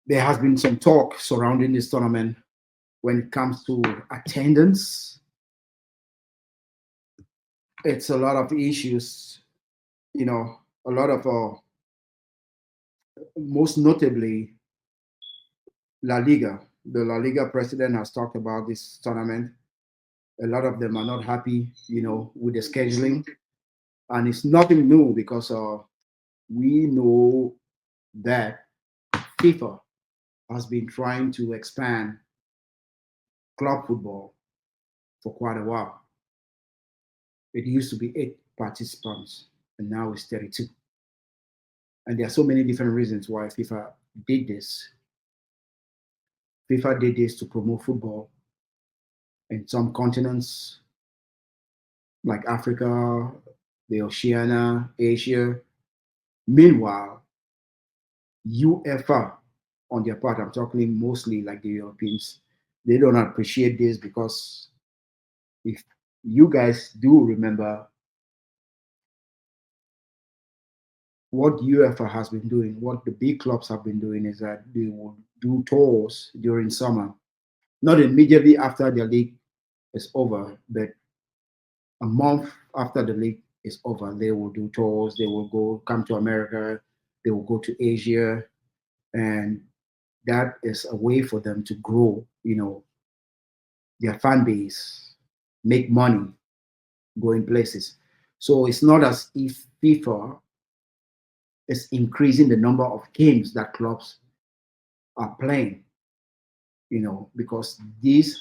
there has been some talk surrounding this tournament when it comes to attendance. It's a lot of issues, a lot of, most notably, La Liga. The La Liga president has talked about this tournament. A lot of them are not happy, with the scheduling. And it's nothing new because we know that FIFA has been trying to expand club football for quite a while. It used to be 8 participants, and now it's 32. And there are so many different reasons why FIFA did this. FIFA did this to promote football in some continents like Africa, the Oceania, Asia. Meanwhile, UEFA, on their part, I'm talking mostly like the Europeans, they don't appreciate this because if you guys do remember what UEFA has been doing, what the big clubs have been doing is that they will do tours during summer, not immediately after the league is over, but a month after the league is over, they will do tours. They will come to America. They will go to Asia, and that is a way for them to grow, their fan base, make money, going places. So it's not as if FIFA is increasing the number of games that clubs are playing, because this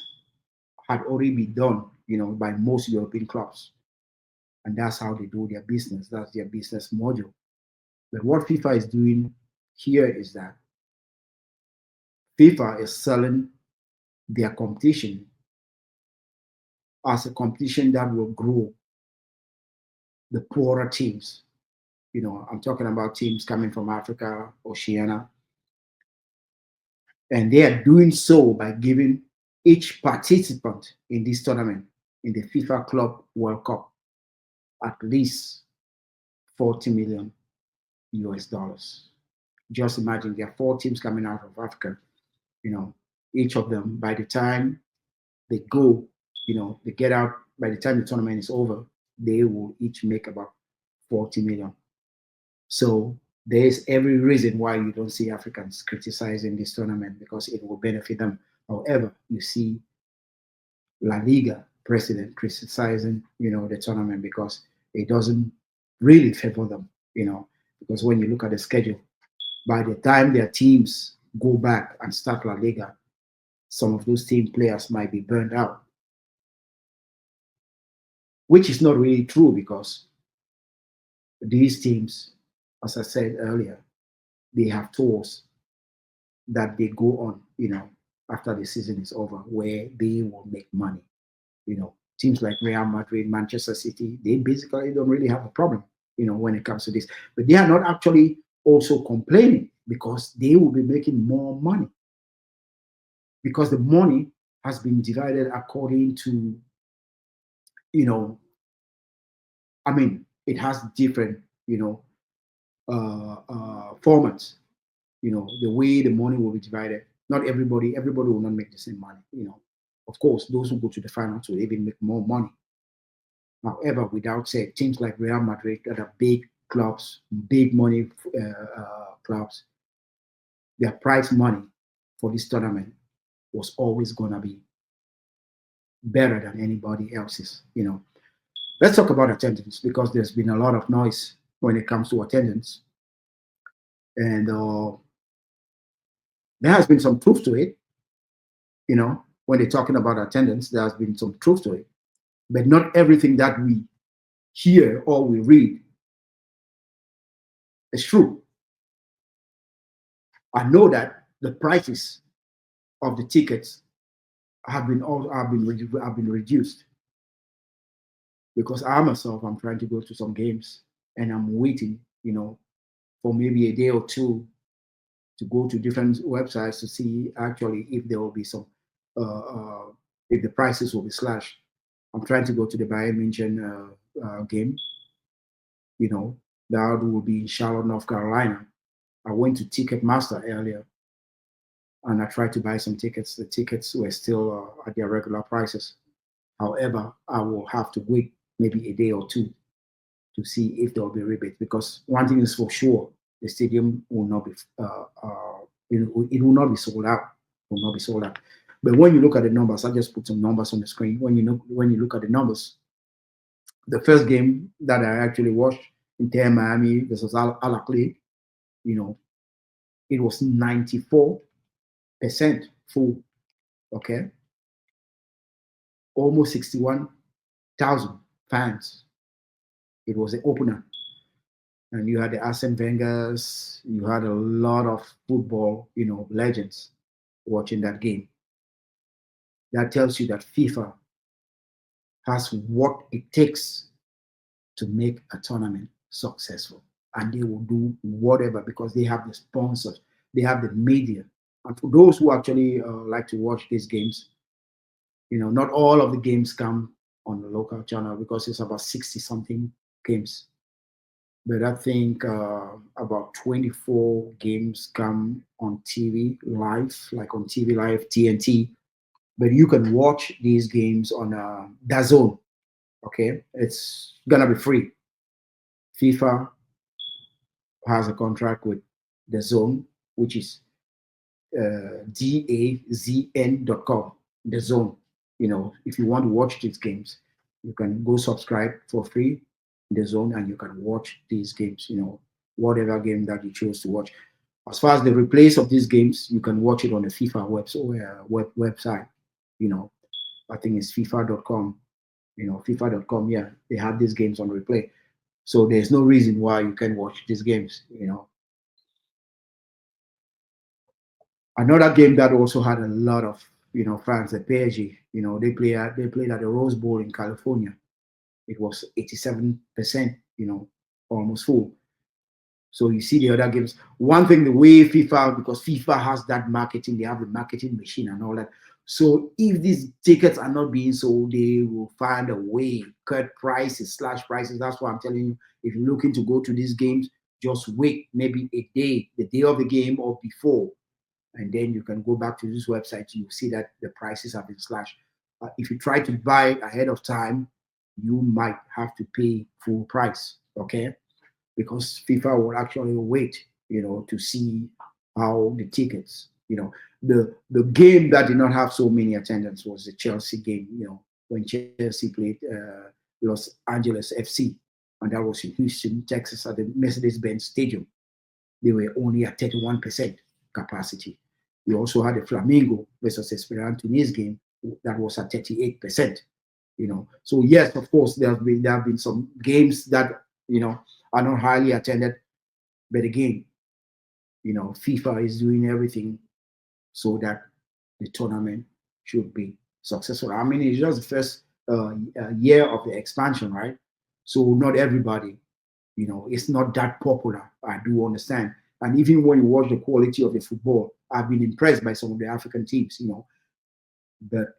had already been done, by most European clubs. And that's how they do their business. That's their business model. But what FIFA is doing here is that FIFA is selling their competition as a competition that will grow the poorer teams. I'm talking about teams coming from Africa, Oceania, and they are doing so by giving each participant in this tournament, in the FIFA Club World Cup, at least 40 million US dollars. Just imagine there are 4 teams coming out of Africa, each of them, by the time they go, they get out, by the time the tournament is over, they will each make about 40 million. So there's every reason why you don't see Africans criticizing this tournament because it will benefit them. However, you see La Liga president criticizing, the tournament because it doesn't really favor them, because when you look at the schedule, by the time their teams go back and start La Liga, some of those team players might be burned out, which is not really true because these teams, as I said earlier, they have tours that they go on, after the season is over, where they will make money. Teams like Real Madrid, Manchester City, they basically don't really have a problem, when it comes to this. But they are not actually also complaining because they will be making more money because the money has been divided according to, you know, it has different, formats. The way the money will be divided. Not everybody will not make the same money. Of course, those who go to the finals will even make more money. However, without say, teams like Real Madrid that are big clubs, big money clubs, their prize money for this tournament was always gonna be better than anybody else's. Let's talk about attendance because there's been a lot of noise when it comes to attendance, and there has been some truth to it. When they're talking about attendance, there has been some truth to it, but not everything that we hear or we read is true. I know that the prices of the tickets have been reduced because I myself I'm trying to go to some games and I'm waiting, for maybe a day or two to go to different websites to see actually if there will be some if the prices will be slashed. I'm trying to go to the Bayern München game, that will be in Charlotte, North Carolina. I went to Ticketmaster earlier and I tried to buy some tickets. The tickets were still at their regular prices. However, I will have to wait maybe a day or two to see if there will be rebate, because one thing is for sure, the stadium will not be it will not be sold out. It will not be sold out. But when you look at the numbers, I just put some numbers on the screen. When you look at the numbers, the first game that I actually watched, Inter Miami versus Al Ahly, you know, it was 94% full. Okay, almost 61,000 fans. It was the opener, and you had the Arsene Wenger's, you had a lot of football, legends watching that game. That tells you that FIFA has what it takes to make a tournament successful, and they will do whatever because they have the sponsors, they have the media. And for those who actually like to watch these games, not all of the games come on the local channel because it's about 60 something games. But I think about 24 games come on TV live, like on TV live, TNT. But you can watch these games on DAZN. Okay, it's gonna be free. FIFA has a contract with DAZN, which is DAZN.com. DAZN. If you want to watch these games, you can go subscribe for free in DAZN, and you can watch these games. Whatever game that you choose to watch. As far as the replays of these games, you can watch it on the FIFA website. I think it's FIFA.com. FIFA.com. Yeah, they have these games on replay. So there's no reason why you can watch these games. Another game that also had a lot of fans, the PSG. They played at the Rose Bowl in California. It was 87%. Almost full. So you see the other games. One thing, the way FIFA, because FIFA has that marketing, they have the marketing machine and all that. So if these tickets are not being sold, they will find a way, cut prices, slash prices. That's why I'm telling you, if you're looking to go to these games, just wait maybe a day, the day of the game or before, and then you can go back to this website. You see that the prices have been slashed. If you try to buy ahead of time, you might have to pay full price. Okay, because FIFA will actually wait, to see how the tickets, the game that did not have so many attendance was the Chelsea game, when Chelsea played Los Angeles FC, and that was in Houston, Texas, at the Mercedes-Benz Stadium. They were only at 31% capacity. We also had the Flamengo versus Esperanto Tunis game that was at 38%. So yes, of course, there have been some games that are not highly attended, but again, FIFA is doing everything so that the tournament should be successful. I mean, it's just the first year of the expansion, right? So not everybody, it's not that popular. I do understand. And even when you watch the quality of the football, I've been impressed by some of the African teams, but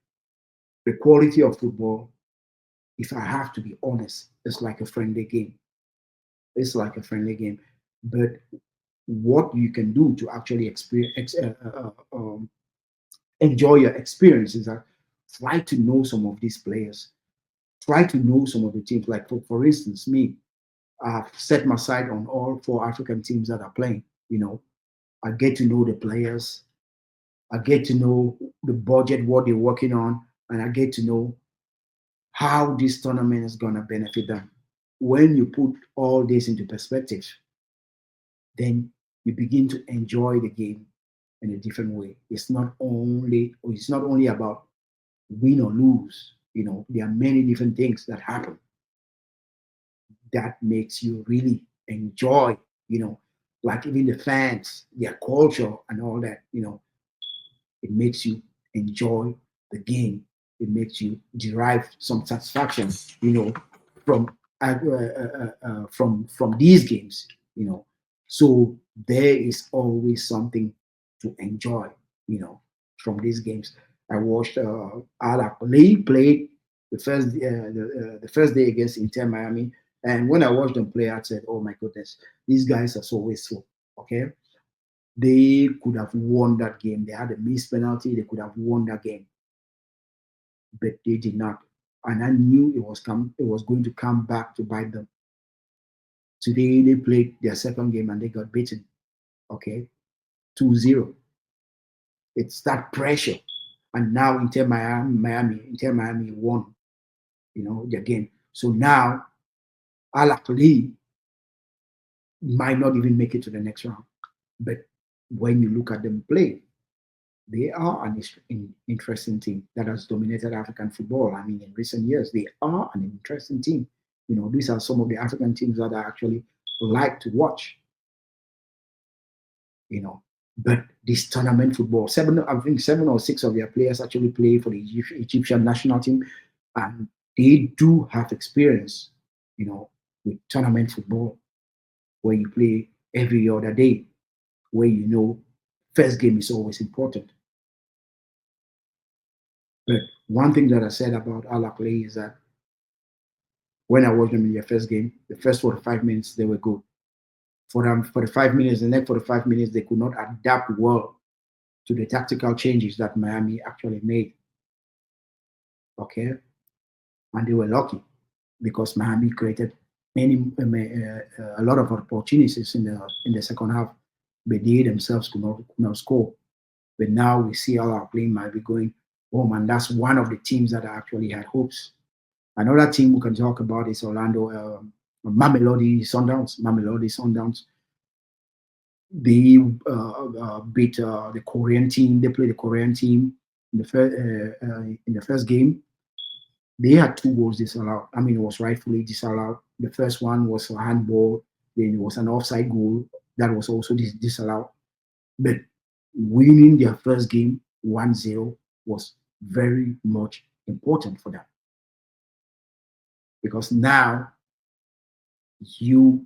the quality of football, if I have to be honest, it's like a friendly game. It's like a friendly game. But what you can do to actually enjoy your experience is that try to know some of these players, try to know some of the teams. Like for instance, me, I've set my sight on all four African teams that are playing. I get to know the players, I get to know the budget, what they're working on, and I get to know how this tournament is gonna benefit them. When you put all this into perspective, then you begin to enjoy the game in a different way. It's not only about win or lose. There are many different things that happen that makes you really enjoy, like even the fans, their culture and all that, it makes you enjoy the game. It makes you derive some satisfaction, from from these games. So there is always something to enjoy, from these games. I watched Al Ahly played the first day against Inter Miami, and when I watched them play, I said, "Oh my goodness, these guys are so wasteful." Okay, They could have won that game. They had a missed penalty. They could have won that game, but they did not. And I knew it was going to come back to bite them. Today they played their second game and they got beaten. Okay, 2-0. It's that pressure. And now Inter Miami won, their game. So now Al Ahly might not even make it to the next round. But when you look at them play, they are an interesting team that has dominated African football. I mean, in recent years, they are an interesting team. These are some of the African teams that I actually like to watch. you know. But this tournament football, I think 7 or 6 of their players actually play for the Egyptian national team, and they do have experience, with tournament football, where you play every other day, where first game is always important. But one thing that I said about Al Ahly is that when I watched them in their first game, the first 45 minutes they were good. For them, for the 5 minutes, the next 45 minutes, they could not adapt well to the tactical changes that Miami actually made. Okay, and they were lucky because Miami created a lot of opportunities in the second half, but they themselves could not score. But now we see all our playing might be going home, and that's one of the teams that actually had hopes. Another team we can talk about is Orlando Mamelodi Sundowns. Mamelodi Sundowns. They beat the Korean team. They played the Korean team in the first game. They had 2 goals disallowed. I mean, it was rightfully disallowed. The first one was a handball. Then it was an offside goal that was also disallowed. But winning their first game 1-0 was very much important for them, because now you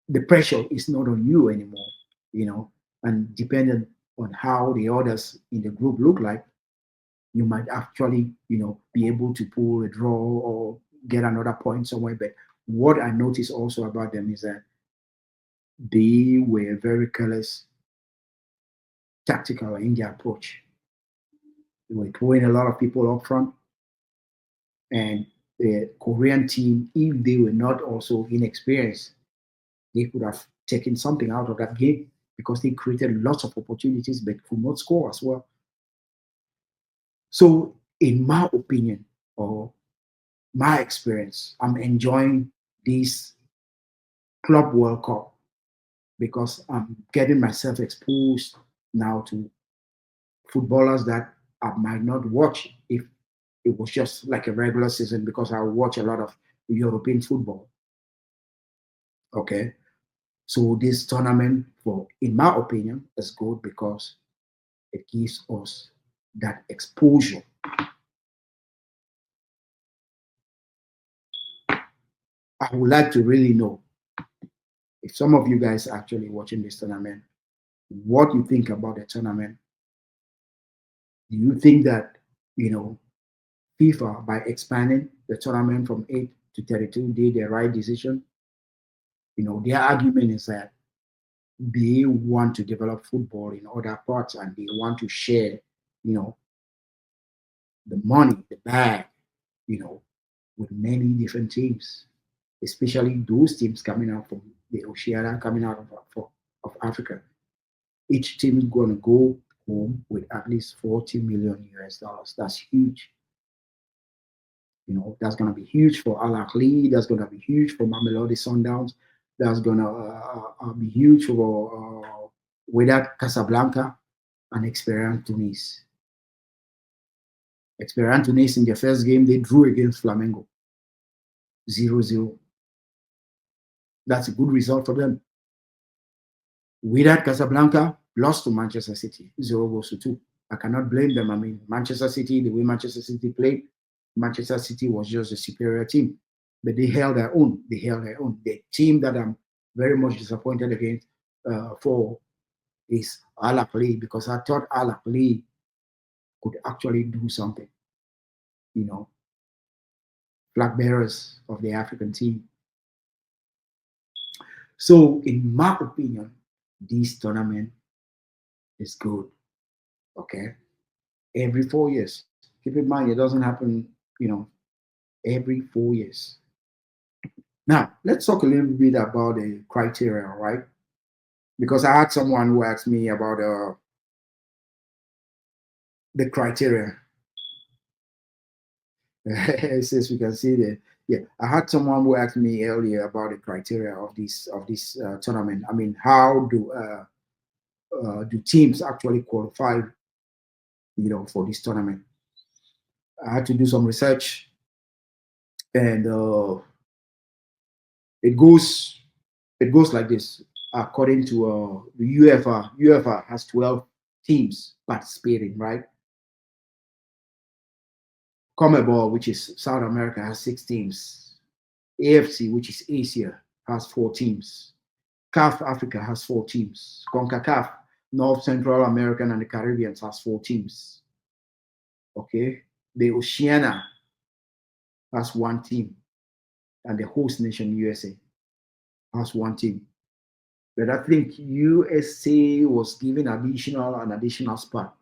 the pressure is not on you anymore, and depending on how the others in the group look like, you might actually, be able to pull a draw or get another point somewhere. But what I noticed also about them is that they were very careless, tactical in their approach. They were throwing a lot of people up front, and the Korean team, if they were not also inexperienced, they could have taken something out of that game, because they created lots of opportunities but could not score as well. So, in my opinion, or my experience, I'm enjoying this Club World Cup because I'm getting myself exposed now to footballers that I might not watch if it was just like a regular season, because I watch a lot of European football. Okay. So this tournament, in my opinion, is good because it gives us that exposure. I would like to really know, if some of you guys are actually watching this tournament, what you think about the tournament. Do you think that, FIFA, by expanding the tournament from 8 to 32, did the right decision? Their argument is that they want to develop football in other parts, and they want to share, you know, the money, the bag, you know, with many different teams, especially those teams coming out from the Oceania, coming out of Africa. Each team is going to go home with at least 40 million US dollars. That's huge. That's going to be huge for Al Ahly. That's going to be huge for Mamelodi Sundowns. That's going to be huge for Wydad Casablanca and Esperance Tunis. Esperance Tunis in their first game, they drew against Flamengo 0-0. That's a good result for them. Wydad Casablanca lost to Manchester City 0-2. I cannot blame them. I mean, Manchester City, the way Manchester City played, Manchester City was just a superior team, but they held their own. They held their own. The team that I'm very much disappointed against for is Al Ahly, because I thought Al Ahly could actually do something. Flag bearers of the African team. So, in my opinion, this tournament is good. Okay, every 4 years. Keep in mind, it doesn't happen, every 4 years. Now, let's talk a little bit about the criteria, right? Because I had someone who asked me about the criteria. Since we can see the yeah, I had someone who asked me earlier about the criteria of this tournament. I mean, how do teams actually qualify, for this tournament? I had to do some research, and it goes it goes like this. According to the UEFA has 12 teams participating, right? CONMEBOL, which is South America, has 6 teams. AFC, which is Asia, has 4 teams. CAF Africa has 4 teams. CONCACAF, North Central American and the Caribbean, has 4 teams. Okay, the Oceania has 1 team, and the host nation USA has 1 team. But I think USA was given an additional spot.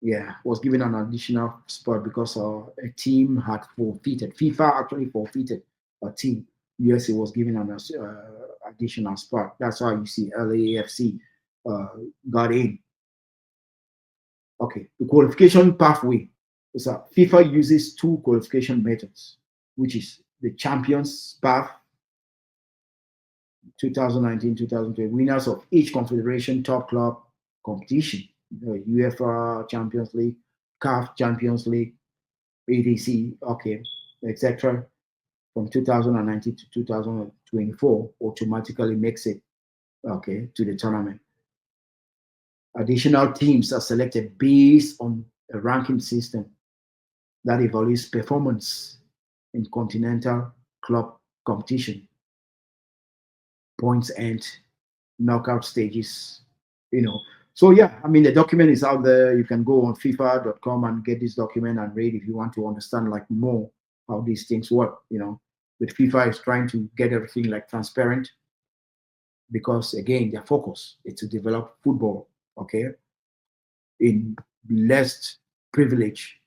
Yeah, was given an additional spot because a team had forfeited. FIFA actually forfeited a team. USA was given an additional spot. That's why you see LAFC uh, got in. Okay, the qualification pathway. So FIFA uses 2 qualification methods, which is the champions path 2019-2020 winners of each confederation top club competition, UEFA Champions League, CAF Champions League, ADC, okay, etc. From 2019 to 2024 automatically makes it okay to the tournament. Additional teams are selected based on a ranking system that evaluates performance in continental club competition, points and knockout stages, you know. So yeah, I mean the document is out there. You can go on FIFA.com and get this document and read if you want to understand like more how these things work. But FIFA is trying to get everything like transparent because again their focus is to develop football, okay, in less privileged,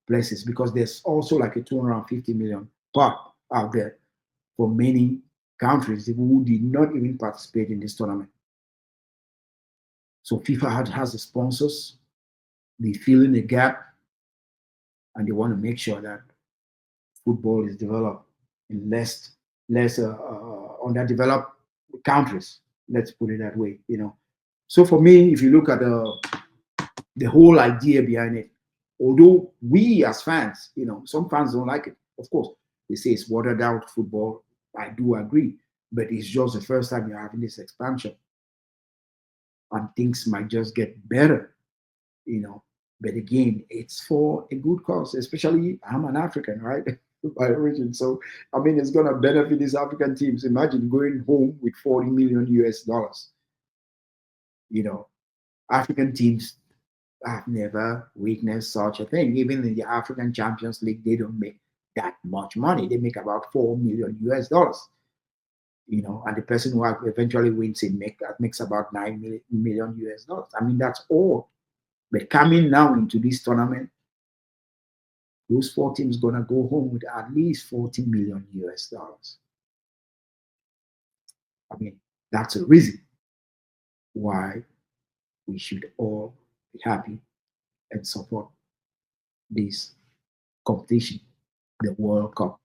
places because there's also like a 250 million part out there for many countries who did not even participate in this tournament. So FIFA has the sponsors, they fill in the gap, and they want to make sure that football is developed in less underdeveloped countries. Let's put it that way. So for me, if you look at the whole idea behind it, although we as fans, some fans don't like it. Of course, they say it's watered out football. I do agree, but it's just the first time you're having this expansion, and things might just get better. But again, it's for a good cause, especially I'm an African, right? By origin. So, I mean, it's going to benefit these African teams. Imagine going home with 40 million US dollars. African teams have never witnessed such a thing. Even in the African Champions League, they don't make that much money. They make about 4 million US dollars. And the person who eventually wins it makes about 9 million US dollars. I mean, that's all. But coming now into this tournament, those 4 teams gonna go home with at least 40 million US dollars. I mean, that's a reason why we should all be happy and support this competition, the World Cup,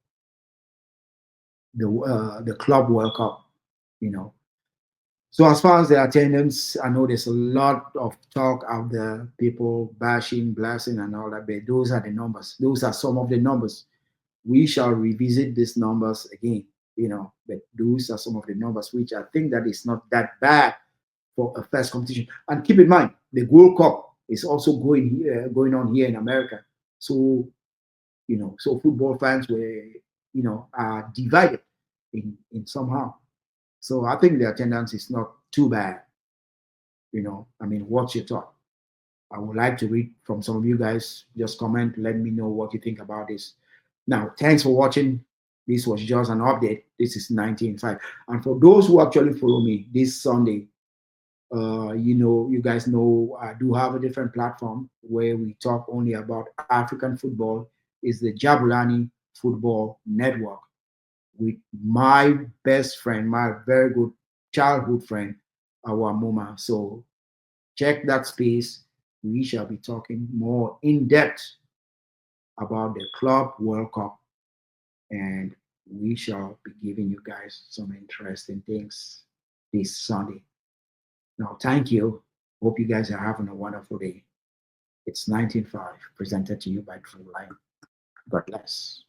the Club World Cup. You know. So as far as the attendance, I know there's a lot of talk out there, people bashing, blasting, and all that. But those are the numbers. Those are some of the numbers. We shall revisit these numbers again. But those are some of the numbers, which I think that is not that bad for a first competition. And keep in mind, the World Cup is also going on here in America. So football fans are divided in somehow. So I think the attendance is not too bad. I mean, what's your thought? I would like to read from some of you guys. Just comment, let me know what you think about this. Now, thanks for watching. This was just an update. This is 19.5. And for those who actually follow me this Sunday, you guys know I do have a different platform where we talk only about African football. Is the Jabulani Football Network with my best friend, my very good childhood friend, our Moma. So check that space. We shall be talking more in depth about the Club World Cup, and we shall be giving you guys some interesting things this Sunday. Now, thank you. Hope you guys are having a wonderful day. It's 19.5, presented to you by True Line. God bless.